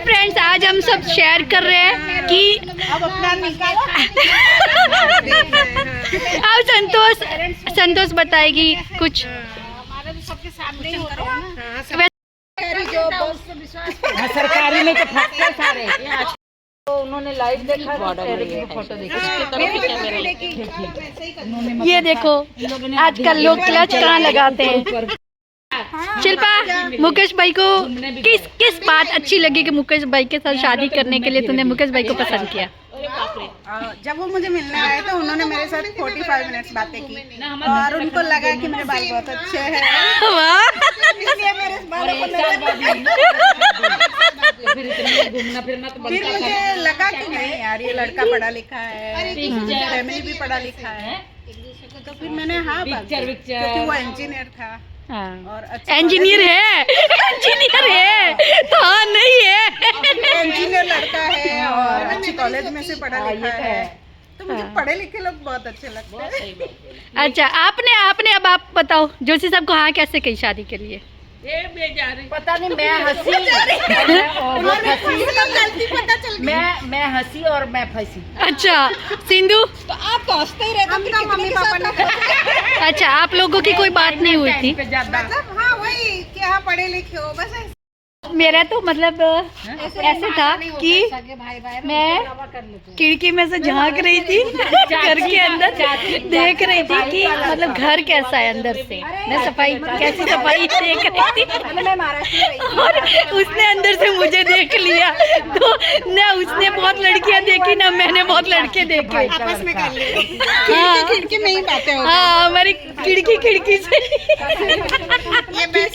Friends, आज हम सब शेयर कर रहे हैं कि अब अपना निकालो। अब संतोष बताएगी कुछ। हमारे तो सबके सामने ही होता है ना। सरकारी में तो फटके सारे। तो उन्होंने लाइव देखा, फोटो देखी। ये देखो, आजकल लोग क्लच कहाँ लगाते हैं। शिल्पा, मुकेश भाई को किस बात अच्छी लगी कि मुकेश भाई के साथ शादी करने के लिए तूने मुकेश भाई को पसंद किया? जब वो मुझे मिलने आए तो उन्होंने मेरे साथ 45 मिनट्स बातें की और उनको लगा कि मेरे बाल बहुत अच्छे हैं। इसलिए मेरे बालों को फिर मुझे लगा कि नहीं यार, ये लड़का पढ़ा लिखा है, फैमिली भी पढ़ा लिखा है, तो फिर मैंने हाँ बात की, क्योंकि वो इंजीनियर था और अच्छा इंजीनियर है, इंजीनियर है तो हाँ नहीं है, इंजीनियर लड़का है और अच्छी कॉलेज में से पढ़ा लिखा है, तो मुझे पढ़े लिखे लोग बहुत अच्छे लगते हैं। अच्छा, आपने अब आप बताओ जोशी साहब को हाँ कैसे कही शादी के लिए? पता नहीं, मैं हंसी मैं हंसी और मैं फंसी। अच्छा सिंधु, तो आप तो हंसते ही रहते हैं, मम्मी पापा ने। अच्छा आप लोगों की कोई बात नहीं हुई थी? मतलब हाँ वही कि हाँ पढ़े लिखे हो बस। मेरा तो मतलब ऐसे था कि मैं खिड़की में से झांक रही थी घर के अंदर, देख रही थी कि मतलब घर कैसा है अंदर से, मैं सफाई कैसी सफाई देख रही थी और उसने अंदर से मुझे देख लिया। तो ना उसने बहुत लड़कियां देखी ना मैंने बहुत लड़के देखे, आपस में कर लिए। हाँ खिड़की में ही बातें हो। हाँ हमारी खिड़की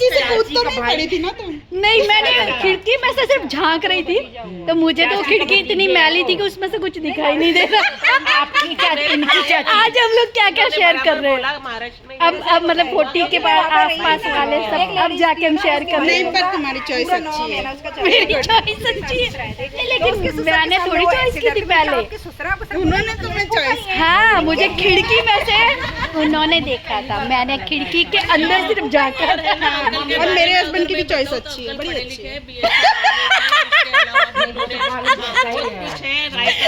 से कूद तो नहीं पड़ी थी ना तुम? नहीं, मैंने खिड़की में से सिर्फ झांक रही थी, तो मुझे तो खिड़की इतनी मैली थी कि उसमें से कुछ दिखाई नहीं दे रहा। आज हम लोग क्या क्या शेयर कर रहे हैं, अब मतलब 40 के आसपास वाले सब अब जाके हम शेयर कर रहे हैं। पर तुम्हारी चॉइस अच्छी है। मेरी चॉइस अच्छी है, लेकिन मैंने थोड़ी चॉइस की थी पहले, उन्होंने तुम्हें चॉइस। हाँ मुझे खिड़की में से उन्होंने देखा था, मैंने खिड़की के अंदर सिर्फ जाकर। और मेरे हस्बैंड की भी चॉइस अच्छी है, बड़ी अच्छी है।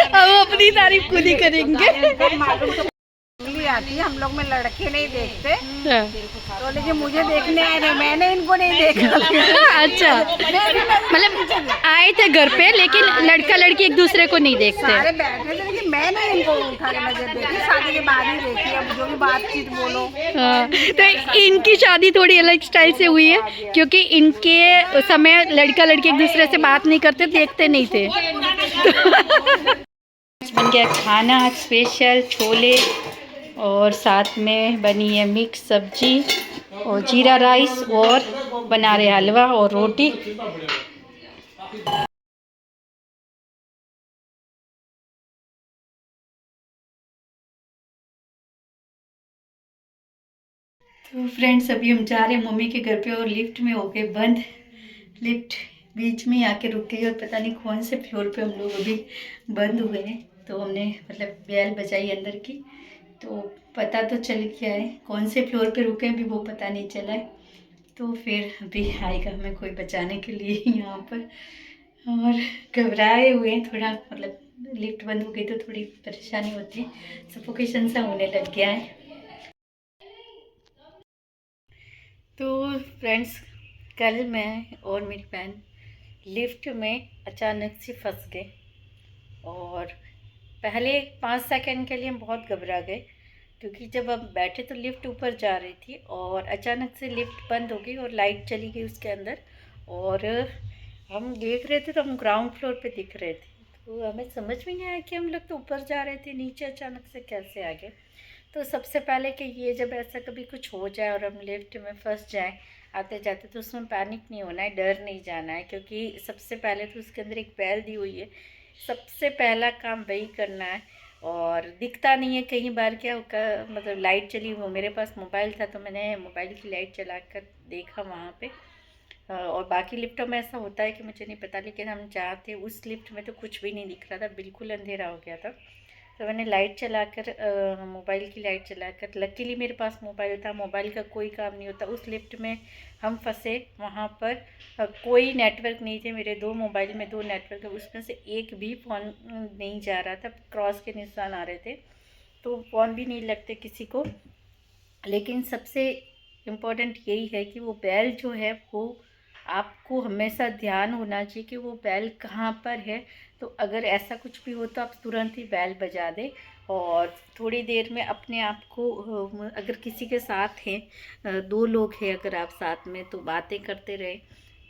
अब वो अपनी तारीफ खुद ही करेंगे। आती है, हम लोग में लड़के नहीं देखते तो, लेकिन मुझे देखने आए थे, मैंने इनको नहीं देखा। अच्छा, मतलब आए थे घर पे लेकिन लड़का लड़की एक दूसरे को नहीं देखते। सारे बैठे थे लेकिन मैंने इनको उठा के नजर देखी, शादी के बाद ही देखी। अब जो भी बातचीत बोलो। तो इनकी शादी थोड़ी अलग स्टाइल से हुई है, क्योंकि इनके समय लड़का लड़की एक दूसरे से बात नहीं करते, देखते नहीं थे। बन गया खाना स्पेशल, छोले और साथ में बनी है मिक्स सब्जी और जीरा राइस और बना रहे हलवा और रोटी। तो फ्रेंड्स अभी हम जा रहे हैं मम्मी के घर पे और लिफ्ट में हो गए बंद, लिफ्ट बीच में आके रुक गई और पता नहीं कौन से फ्लोर पे हम लोग अभी बंद हुए हैं। तो हमने मतलब बेल बजाई अंदर की, तो पता तो चल गया है कौन से फ्लोर पे रुके हैं, अभी वो पता नहीं चला है। तो फिर अभी आएगा हमें कोई बचाने के लिए यहाँ पर, और घबराए हुए हैं थोड़ा, मतलब लिफ्ट बंद हो गई तो थोड़ी परेशानी होती है, सफोकेशन सा होने लग गया है। तो फ्रेंड्स कल मैं और मेरी बहन लिफ्ट में अचानक से फंस गए और पहले 5 सेकंड के लिए हम बहुत घबरा गए, क्योंकि जब हम बैठे तो लिफ्ट ऊपर जा रही थी और अचानक से लिफ्ट बंद हो गई और लाइट चली गई उसके अंदर, और हम देख रहे थे तो हम ग्राउंड फ्लोर पे दिख रहे थे, तो हमें समझ में नहीं आया कि हम लोग तो ऊपर जा रहे थे, नीचे अचानक से कैसे आ गए। तो सबसे पहले कि ये जब ऐसा कभी कुछ हो जाए और हम लिफ्ट में फंस जाएं आते जाते, तो उसमें पैनिक नहीं होना है, डर नहीं जाना है, क्योंकि सबसे पहले तो उसके अंदर एक बेल दी हुई है, सबसे पहला काम वही करना है। और दिखता नहीं है कई बार क्या मतलब लाइट चली, वो मेरे पास मोबाइल था तो मैंने मोबाइल की लाइट चला कर देखा वहाँ पे, और बाकी लिफ्टों में ऐसा होता है कि मुझे नहीं पता, लेकिन हम जहाँ थे उस लिफ्ट में तो कुछ भी नहीं दिख रहा था, बिल्कुल अंधेरा हो गया था। तो मैंने लाइट चलाकर मोबाइल की लाइट चलाकर, लकीली मेरे पास मोबाइल था, मोबाइल का कोई काम नहीं होता। उस लिफ्ट में हम फंसे, वहाँ पर कोई नेटवर्क नहीं थे। मेरे 2 मोबाइल में 2 नेटवर्क है, उसमें से एक भी फ़ोन नहीं जा रहा था, क्रॉस के निशान आ रहे थे, तो फ़ोन भी नहीं लगते किसी को। लेकिन सबसे इम्पोर्टेंट यही है कि वो बेल जो है वो आपको हमेशा ध्यान होना चाहिए कि वो बेल कहाँ पर है। तो अगर ऐसा कुछ भी हो तो आप तुरंत ही बेल बजा दें, और थोड़ी देर में अपने आप को, अगर किसी के साथ हैं, 2 लोग हैं अगर आप साथ में, तो बातें करते रहे,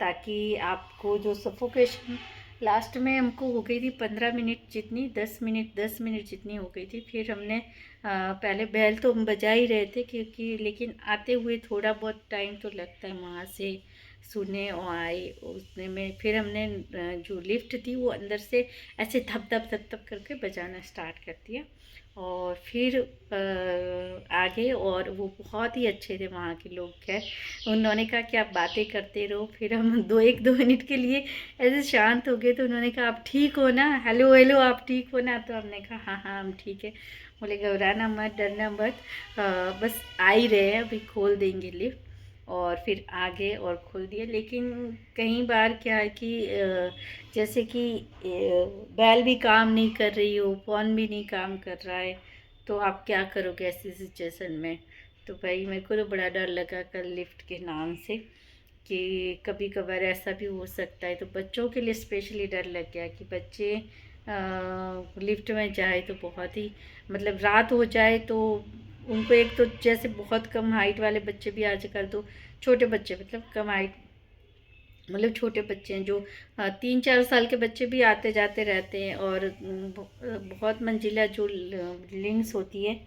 ताकि आपको जो सफोकेशन लास्ट में हमको हो गई थी 15 मिनट जितनी, 10 मिनट जितनी हो गई थी। फिर हमने पहले बेल तो हम बजा ही रहे थे, क्योंकि लेकिन आते हुए थोड़ा बहुत टाइम तो लगता है, वहाँ से सुने और आए उसने में। फिर हमने जो लिफ्ट थी वो अंदर से ऐसे धप धप धप धप करके बजाना स्टार्ट कर दिया, और फिर आगे। और वो बहुत ही अच्छे थे वहाँ के लोग, खैर उन्होंने कहा कि आप बातें करते रहो। फिर हम 1-2 मिनट के लिए ऐसे शांत हो गए, तो उन्होंने कहा आप ठीक हो ना, हेलो हेलो आप ठीक हो ना, तो हमने कहा हाँ हाँ हम ठीक है। बोले घबराना मत, डरना मत, बस आ ही रहे हैं, अभी खोल देंगे लिफ्ट। और फिर आगे और खोल दिया। लेकिन कई बार क्या है कि जैसे कि बैल भी काम नहीं कर रही हो, फ़ोन भी नहीं काम कर रहा है, तो आप क्या करोगे ऐसी सिचुएशन में। तो भाई मेरे को तो बड़ा डर लगा कल लिफ्ट के नाम से, कि कभी कभार ऐसा भी हो सकता है। तो बच्चों के लिए स्पेशली डर लग गया कि बच्चे लिफ्ट में जाए तो बहुत ही, मतलब रात हो जाए तो उनको, एक तो जैसे बहुत कम हाइट वाले बच्चे भी आजकल, तो छोटे बच्चे मतलब कम हाइट, मतलब छोटे बच्चे हैं जो 3-4 साल के बच्चे भी आते जाते रहते हैं, और बहुत मंजिला जो लिंक्स होती है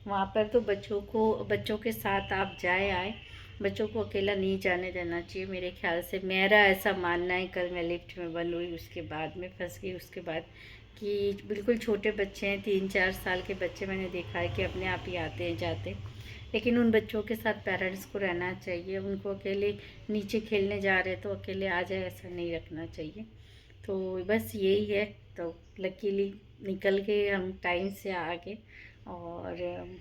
वहाँ पर, तो बच्चों के साथ आप जाए आए, बच्चों को अकेला नहीं जाने देना चाहिए मेरे ख्याल से। मेरा ऐसा मानना है। कल मैं लिफ्ट में बंद हुई, उसके बाद में फंस गई, उसके बाद कि बिल्कुल छोटे बच्चे हैं, 3-4 साल के बच्चे मैंने देखा है कि अपने आप ही आते हैं जाते, लेकिन उन बच्चों के साथ पेरेंट्स को रहना चाहिए। उनको अकेले नीचे खेलने जा रहे तो अकेले आ जाए, ऐसा नहीं रखना चाहिए। तो बस यही है। तो लकीली निकल के हम टाइम से आ गए, और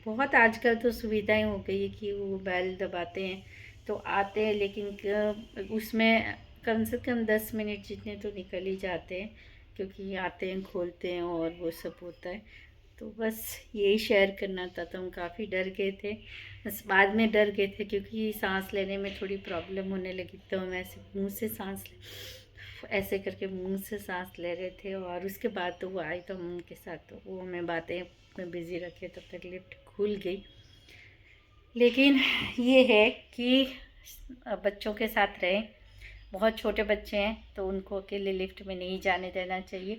बहुत आजकल तो सुविधाएं हो गई है कि वो बेल दबाते हैं तो आते हैं, लेकिन उसमें कम से कम 10 मिनट जितने तो निकल ही जाते हैं, क्योंकि आते हैं खोलते हैं और वो सब होता है। तो बस यही शेयर करना था। तो हम काफ़ी डर गए थे, बस बाद में डर गए थे क्योंकि सांस लेने में थोड़ी प्रॉब्लम होने लगी, तो हम ऐसे मुंह से ऐसे करके मुंह से सांस ले रहे थे। और उसके बाद तो वो आई तो हम उनके साथ, तो वो हमें बातें में बिज़ी रखे, तब तक लिफ्ट खुल गई। लेकिन ये है कि बच्चों के साथ रहें, बहुत छोटे बच्चे हैं तो उनको अकेले लिफ्ट में नहीं जाने देना चाहिए,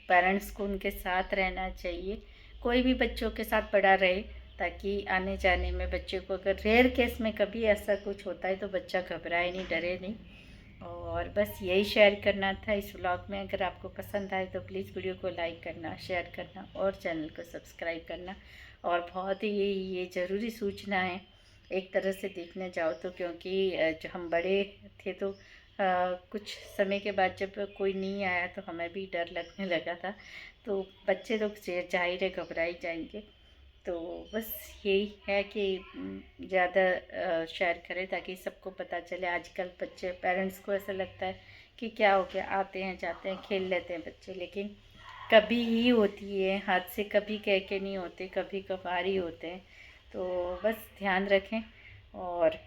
पेरेंट्स को उनके साथ रहना चाहिए। कोई भी बच्चों के साथ बड़ा रहे, ताकि आने जाने में बच्चे को, अगर रेयर केस में कभी ऐसा कुछ होता है तो बच्चा घबराए नहीं, डरे नहीं। और बस यही शेयर करना था इस व्लॉग में। अगर आपको पसंद आए तो प्लीज़ वीडियो को लाइक करना, शेयर करना और चैनल को सब्सक्राइब करना। और बहुत ही ये ज़रूरी सूचना है एक तरह से देखने जाओ तो, क्योंकि जो हम बड़े थे तो कुछ समय के बाद जब कोई नहीं आया तो हमें भी डर लगने लगा था, तो बच्चे लोग जाहिर है घबरा ही जाएंगे। तो बस यही है कि ज़्यादा शेयर करें ताकि सबको पता चले। आजकल बच्चे, पेरेंट्स को ऐसा लगता है कि क्या हो गया, आते हैं जाते हैं खेल लेते हैं बच्चे, लेकिन कभी ही होती है, हाथ से कभी कह के नहीं होते, कभी कभार ही होते हैं। तो बस ध्यान रखें, और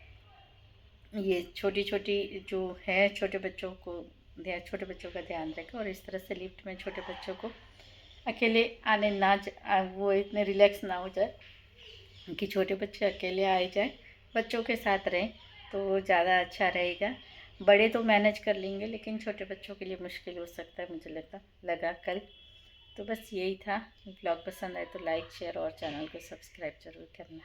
ये छोटी छोटी जो है छोटे बच्चों का ध्यान रखें, और इस तरह से लिफ्ट में छोटे बच्चों को अकेले आने ना वो इतने रिलैक्स ना हो जाए कि छोटे बच्चे अकेले आए जाए, बच्चों के साथ रहें तो ज़्यादा अच्छा रहेगा। बड़े तो मैनेज कर लेंगे, लेकिन छोटे बच्चों के लिए मुश्किल हो सकता है, मुझे लगा कल। तो बस यही था। ब्लॉग पसंद आए तो लाइक शेयर और चैनल को सब्सक्राइब ज़रूर करना।